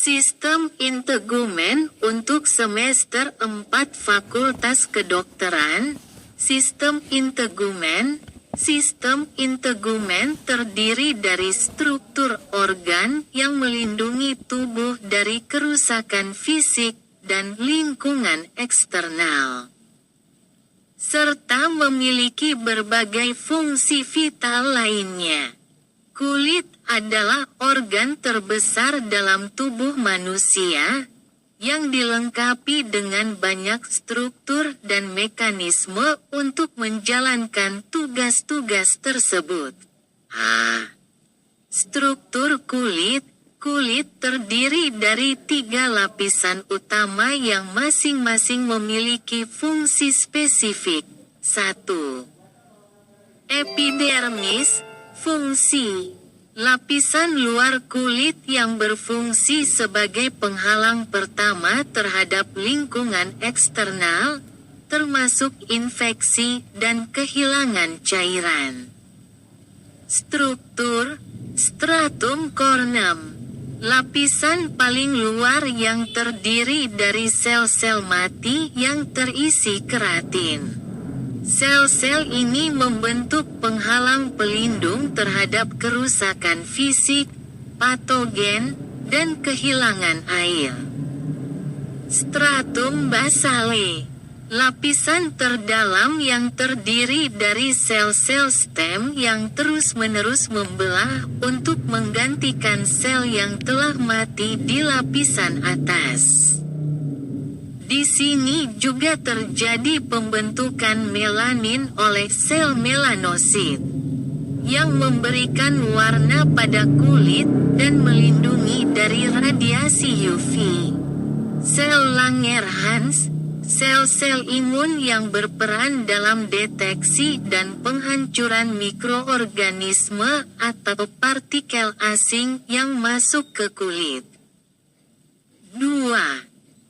Sistem integumen untuk semester 4 Fakultas Kedokteran. Sistem integumen terdiri dari struktur organ yang melindungi tubuh dari kerusakan fisik dan lingkungan eksternal, serta memiliki berbagai fungsi vital lainnya. Kulit adalah organ terbesar dalam tubuh manusia, yang dilengkapi dengan banyak struktur dan mekanisme untuk menjalankan tugas-tugas tersebut. Struktur kulit. Kulit terdiri dari 3 lapisan utama yang masing-masing memiliki fungsi spesifik. 1. Epidermis. Fungsi. Lapisan luar kulit yang berfungsi sebagai penghalang pertama terhadap lingkungan eksternal, termasuk infeksi dan kehilangan cairan. Struktur. Stratum corneum. Lapisan paling luar yang terdiri dari sel-sel mati yang terisi keratin. Sel-sel ini membentuk penghalang pelindung terhadap kerusakan fisik, patogen, dan kehilangan air. Stratum basale. Lapisan terdalam yang terdiri dari sel-sel stem yang terus-menerus membelah untuk menggantikan sel yang telah mati di lapisan atas. Di sini juga terjadi pembentukan melanin oleh sel melanosit, yang memberikan warna pada kulit dan melindungi dari radiasi UV. Sel Langerhans, sel-sel imun yang berperan dalam deteksi dan penghancuran mikroorganisme atau partikel asing yang masuk ke kulit. 2.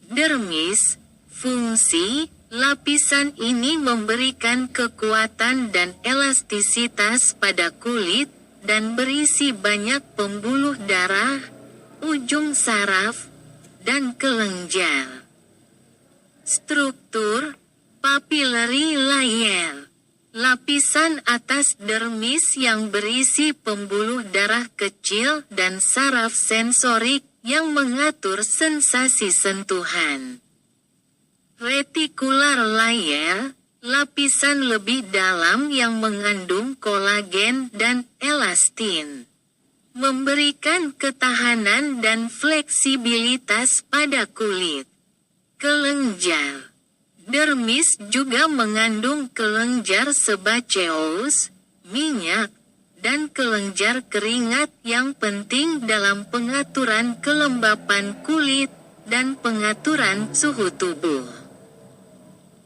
Dermis. Fungsi. Lapisan ini memberikan kekuatan dan elastisitas pada kulit, dan berisi banyak pembuluh darah, ujung saraf, dan kelenjar. Struktur. Papillary layer. Lapisan atas dermis yang berisi pembuluh darah kecil dan saraf sensorik yang mengatur sensasi sentuhan. Reticular layer. Lapisan lebih dalam yang mengandung kolagen dan elastin, memberikan ketahanan dan fleksibilitas pada kulit. Kelenjar. Dermis juga mengandung kelenjar sebaceous, minyak, dan kelenjar keringat yang penting dalam pengaturan kelembapan kulit dan pengaturan suhu tubuh.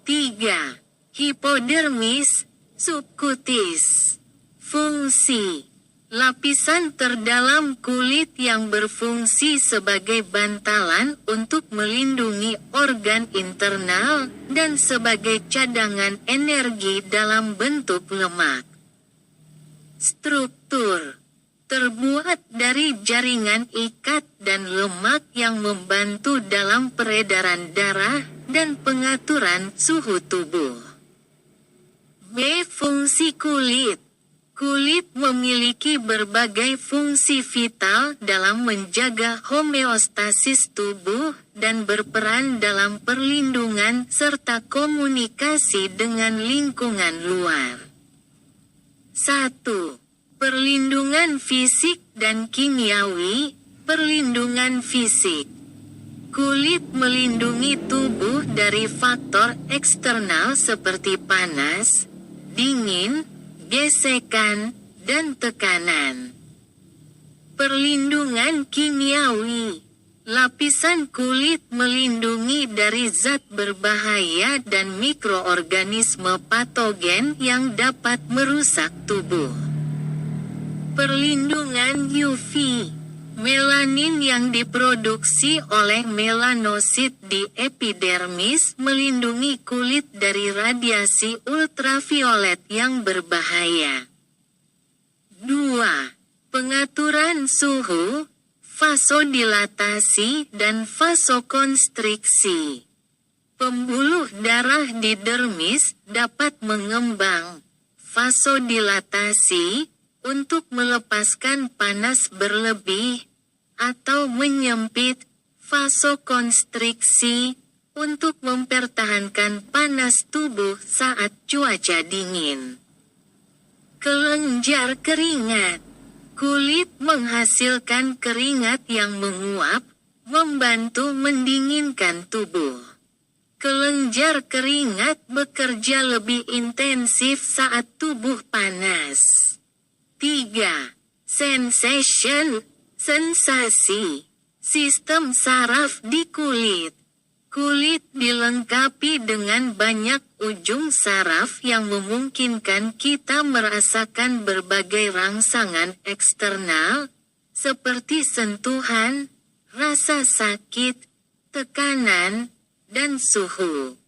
3. Hipodermis subcutis. Fungsi. Lapisan terdalam kulit yang berfungsi sebagai bantalan untuk melindungi organ internal dan sebagai cadangan energi dalam bentuk lemak. Struktur. Terbuat dari jaringan ikat dan lemak yang membantu dalam peredaran darah dan pengaturan suhu tubuh. B. Fungsi kulit. Kulit memiliki berbagai fungsi vital dalam menjaga homeostasis tubuh dan berperan dalam perlindungan serta komunikasi dengan lingkungan luar. 1. Perlindungan fisik dan kimiawi. Perlindungan fisik. Kulit melindungi tubuh dari faktor eksternal seperti panas, dingin, gesekan, dan tekanan. Perlindungan kimiawi. Lapisan kulit melindungi dari zat berbahaya dan mikroorganisme patogen yang dapat merusak tubuh. Perlindungan UV. Melanin yang diproduksi oleh melanosit di epidermis melindungi kulit dari radiasi ultraviolet yang berbahaya. 2. Pengaturan suhu. vasodilatasi dan vasokonstriksi. Pembuluh darah di dermis dapat mengembang, vasodilatasi, untuk melepaskan panas berlebih, atau menyempit, vasokonstriksi, untuk mempertahankan panas tubuh saat cuaca dingin. Kelenjar keringat. Kulit menghasilkan keringat yang menguap, membantu mendinginkan tubuh. Kelenjar keringat bekerja lebih intensif saat tubuh panas. 3. Sensation, sensasi. Sistem saraf di kulit. Kulit dilengkapi dengan banyak ujung saraf yang memungkinkan kita merasakan berbagai rangsangan eksternal, seperti sentuhan, rasa sakit, tekanan, dan suhu.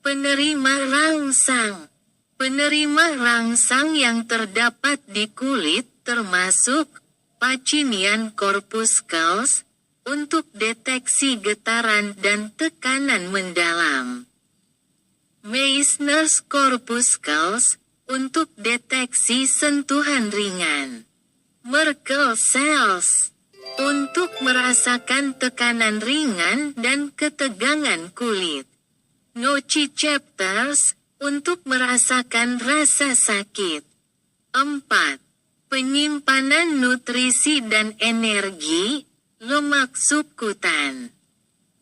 Penerima rangsang. Penerima rangsang yang terdapat di kulit termasuk Pacinian corpuscles, untuk deteksi getaran dan tekanan mendalam. Meissner's corpuscles, untuk deteksi sentuhan ringan. Merkel cells, untuk merasakan tekanan ringan dan ketegangan kulit. Nociceptors, untuk merasakan rasa sakit. 4. Penyimpanan nutrisi dan energi, lemak subkutan.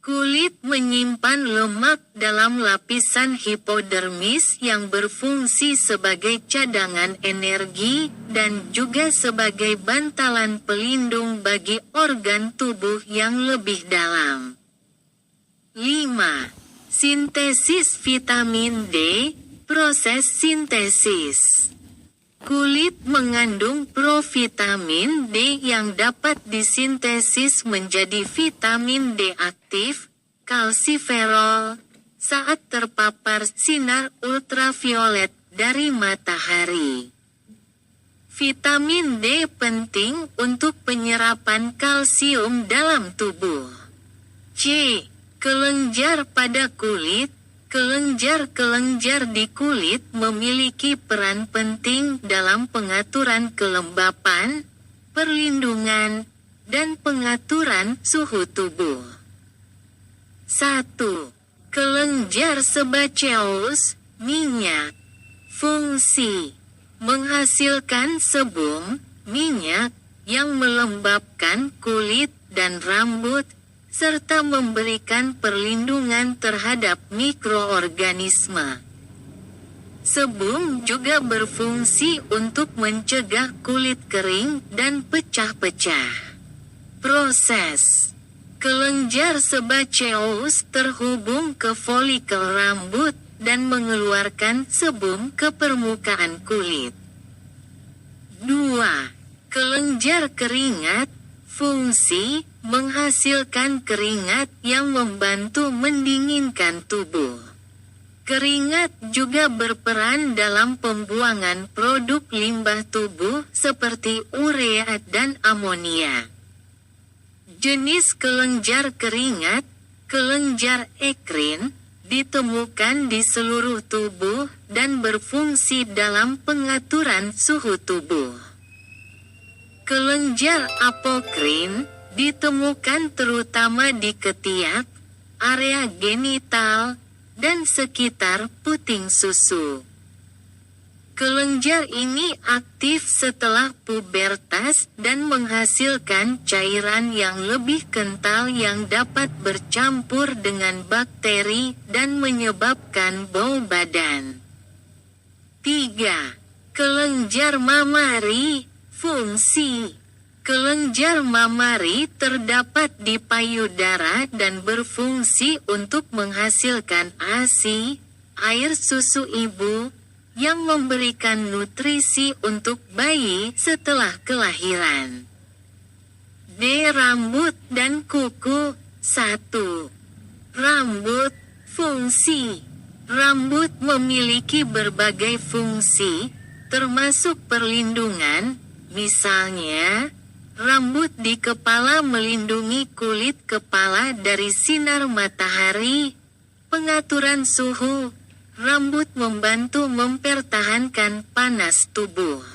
Kulit menyimpan lemak dalam lapisan hipodermis yang berfungsi sebagai cadangan energi dan juga sebagai bantalan pelindung bagi organ tubuh yang lebih dalam. 5. Sintesis vitamin D, proses sintesis. Kulit mengandung provitamin D yang dapat disintesis menjadi vitamin D aktif, kalsiferol, saat terpapar sinar ultraviolet dari matahari. Vitamin D penting untuk penyerapan kalsium dalam tubuh. C. Kelenjar pada kulit. Kelenjar-kelenjar di kulit memiliki peran penting dalam pengaturan kelembapan, perlindungan, dan pengaturan suhu tubuh. 1. Kelenjar sebaceous, minyak. Fungsi: menghasilkan sebum, minyak, yang melembabkan kulit dan rambut, serta memberikan perlindungan terhadap mikroorganisme. Sebum juga berfungsi untuk mencegah kulit kering dan pecah-pecah. Proses: kelenjar sebaceous terhubung ke folikel rambut dan mengeluarkan sebum ke permukaan kulit. 2. Kelenjar keringat. Fungsi: menghasilkan keringat yang membantu mendinginkan tubuh. Keringat juga berperan dalam pembuangan produk limbah tubuh seperti urea dan amonia. Jenis kelenjar keringat, kelenjar ekrin, ditemukan di seluruh tubuh dan berfungsi dalam pengaturan suhu tubuh. Kelenjar apokrin ditemukan terutama di ketiak, area genital, dan sekitar puting susu. Kelenjar ini aktif setelah pubertas dan menghasilkan cairan yang lebih kental yang dapat bercampur dengan bakteri dan menyebabkan bau badan. 3. Kelenjar mamari. Fungsi: kelenjar mamari terdapat di payudara dan berfungsi untuk menghasilkan ASI, air susu ibu, yang memberikan nutrisi untuk bayi setelah kelahiran. D. Rambut dan kuku. 1. Rambut. Fungsi: rambut memiliki berbagai fungsi, termasuk perlindungan, misalnya, Rambut di kepala melindungi kulit kepala dari sinar matahari. Pengaturan suhu. Rambut membantu mempertahankan panas tubuh.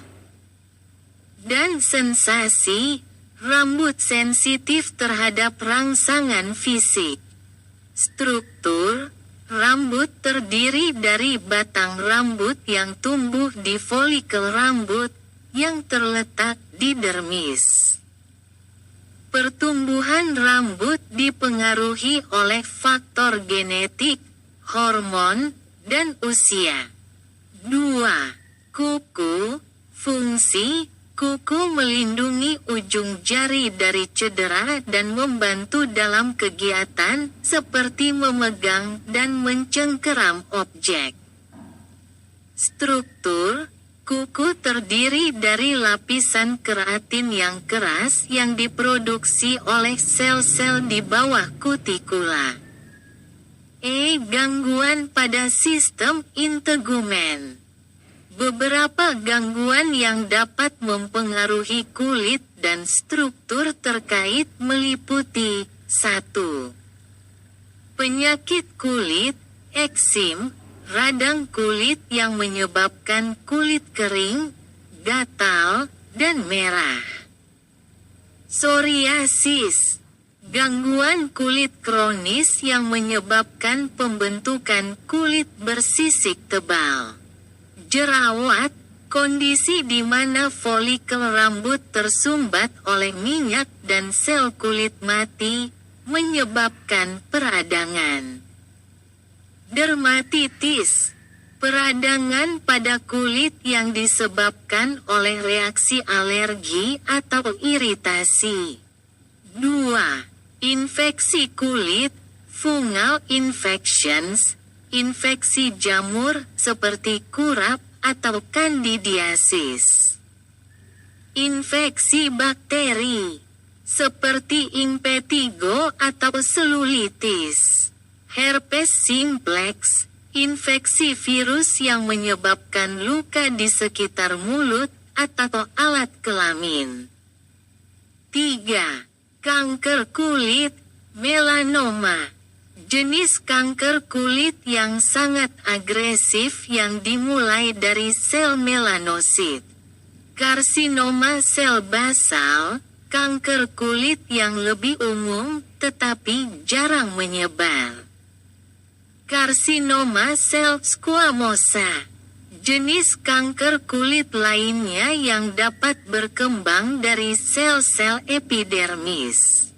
Dan sensasi. Rambut sensitif terhadap rangsangan fisik. Struktur. Rambut terdiri dari batang rambut yang tumbuh di folikel rambut yang terletak di dermis. Pertumbuhan rambut dipengaruhi oleh faktor genetik, hormon, dan usia. 2. Kuku. Fungsi. Kuku melindungi ujung jari dari cedera dan membantu dalam kegiatan seperti memegang dan mencengkeram objek. Struktur. Kuku terdiri dari lapisan keratin yang keras yang diproduksi oleh sel-sel di bawah kutikula. Gangguan pada sistem integumen. Beberapa gangguan yang dapat mempengaruhi kulit dan struktur terkait meliputi 1. Penyakit kulit, eksim, radang kulit yang menyebabkan kulit kering, gatal, dan merah. Psoriasis, gangguan kulit kronis yang menyebabkan pembentukan kulit bersisik tebal. Jerawat, kondisi di mana folikel rambut tersumbat oleh minyak dan sel kulit mati, menyebabkan peradangan. Dermatitis, peradangan pada kulit yang disebabkan oleh reaksi alergi atau iritasi. 2. Infeksi kulit, fungal infections, infeksi jamur seperti kurap atau kandidiasis. Infeksi bakteri, seperti impetigo atau selulitis. Herpes simplex, infeksi virus yang menyebabkan luka di sekitar mulut atau alat kelamin. 3. Kanker kulit, melanoma. Jenis kanker kulit yang sangat agresif yang dimulai dari sel melanosit. Karsinoma sel basal, kanker kulit yang lebih umum tetapi jarang menyebar. Karsinoma sel squamosa, jenis kanker kulit lainnya yang dapat berkembang dari sel-sel epidermis.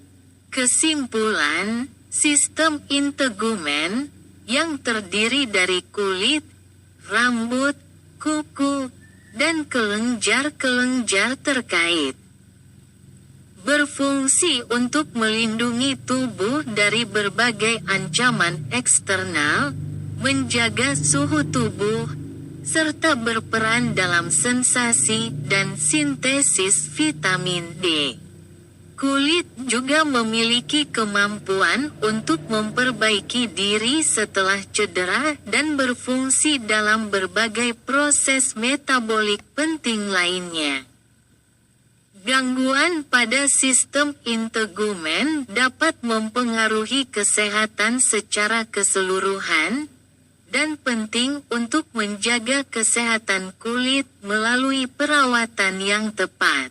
Kesimpulan, sistem integumen, yang terdiri dari kulit, rambut, kuku, dan kelenjar-kelenjar terkait, berfungsi untuk melindungi tubuh dari berbagai ancaman eksternal, menjaga suhu tubuh, serta berperan dalam sensasi dan sintesis vitamin D. Kulit juga memiliki kemampuan untuk memperbaiki diri setelah cedera dan berfungsi dalam berbagai proses metabolik penting lainnya. Gangguan pada sistem integumen dapat mempengaruhi kesehatan secara keseluruhan, dan penting untuk menjaga kesehatan kulit melalui perawatan yang tepat.